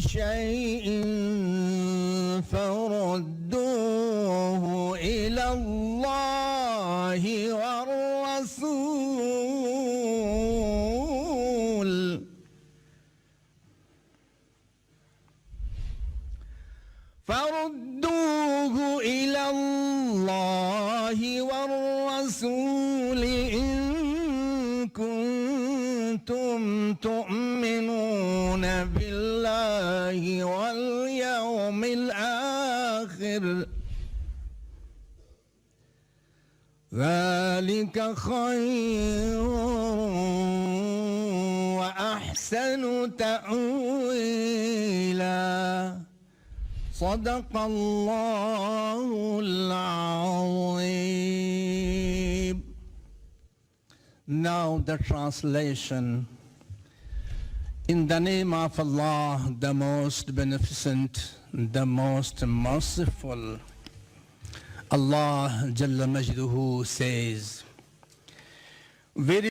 شيء فردوه إلى الله والرسول فردوه إلى الله والرسول إن كنتم تؤمنون بالله واليوم الآخر ذلك خير وأحسن تأويلا صدق الله العظيم. Now the translation. In the name of Allah, the most beneficent, the most merciful, Allah Jalla Majduhu says, very